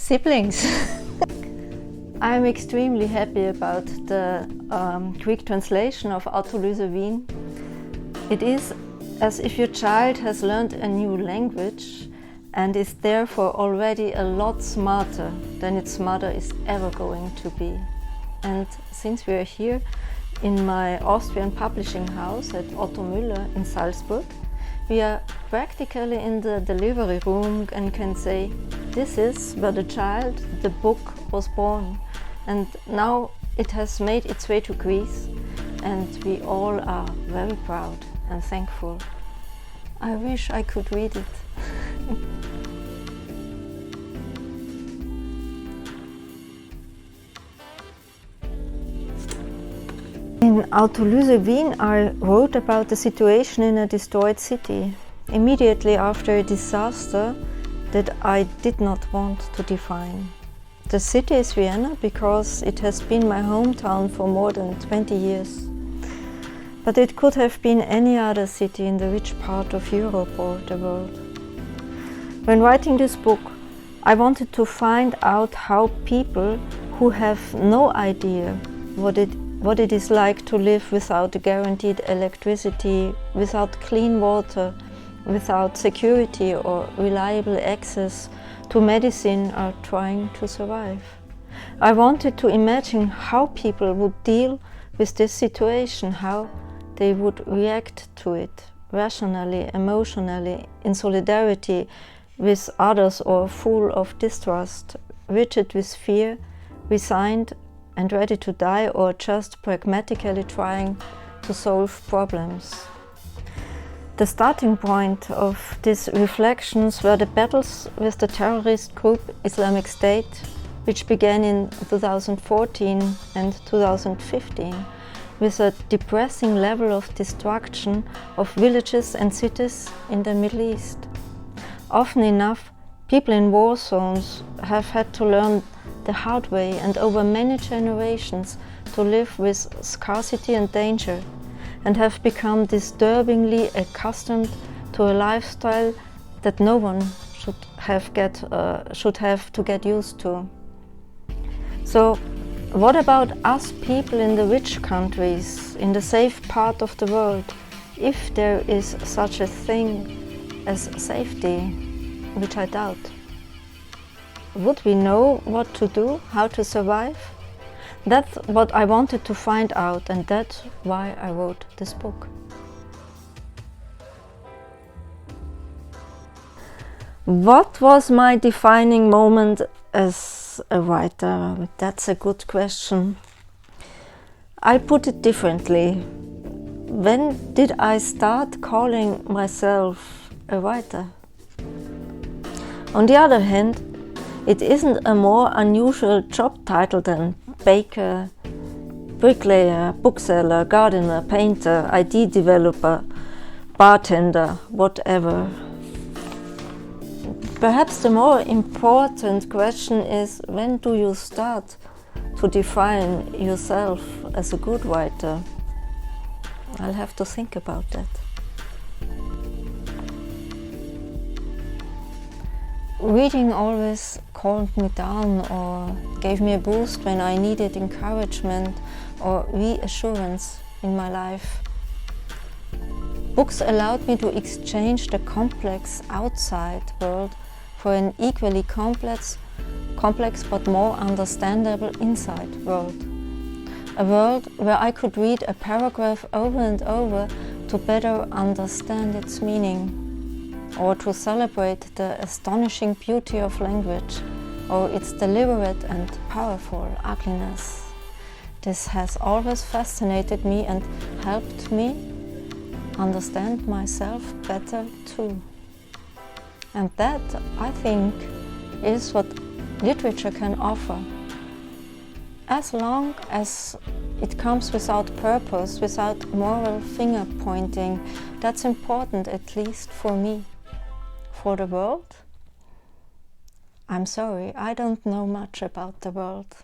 siblings. I'm extremely happy about the Greek translation of Autolyse Wien. It is as if your child has learned a new language and is therefore already a lot smarter than its mother is ever going to be. And since we are here in my Austrian publishing house at Otto Müller in Salzburg, we are practically in the delivery room and can say, this is where the child, the book, was born. And now it has made its way to Greece, and we all are very proud and thankful. I wish I could read it. In Autolyse Wien, I wrote about the situation in a destroyed city, immediately after a disaster that I did not want to define. The city is Vienna because it has been my hometown for more than 20 years. But it could have been any other city in the rich part of Europe or the world. When writing this book, I wanted to find out how people who have no idea what it is like to live without guaranteed electricity, without clean water, without security or reliable access to medicine are trying to survive. I wanted to imagine how people would deal with this situation, how they would react to it, rationally, emotionally, in solidarity with others or full of distrust, rigid with fear, resigned and ready to die, or just pragmatically trying to solve problems. The starting point of these reflections were the battles with the terrorist group Islamic State, which began in 2014 and 2015, with a depressing level of destruction of villages and cities in the Middle East. Often enough, people in war zones have had to learn the hard way and over many generations to live with scarcity and danger, and have become disturbingly accustomed to a lifestyle that no one should have to get used to. So what about us people in the rich countries, in the safe part of the world, if there is such a thing as safety, which I doubt? Would we know what to do, how to survive? That's what I wanted to find out, and that's why I wrote this book. What was my defining moment as a writer? That's a good question. I'll put it differently. When did I start calling myself a writer? On the other hand, it isn't a more unusual job title than baker, bricklayer, bookseller, gardener, painter, ID developer, bartender, whatever. Perhaps the more important question is, when do you start to define yourself as a good writer? I'll have to think about that. Reading always calmed me down or gave me a boost when I needed encouragement or reassurance in my life. Books allowed me to exchange the complex outside world for an equally complex but more understandable inside world. A world where I could read a paragraph over and over to better understand its meaning, or to celebrate the astonishing beauty of language, or its deliberate and powerful ugliness. This has always fascinated me and helped me understand myself better too. And that, I think, is what literature can offer. As long as it comes without purpose, without moral finger pointing, that's important, at least for me. For the world? I'm sorry, I don't know much about the world.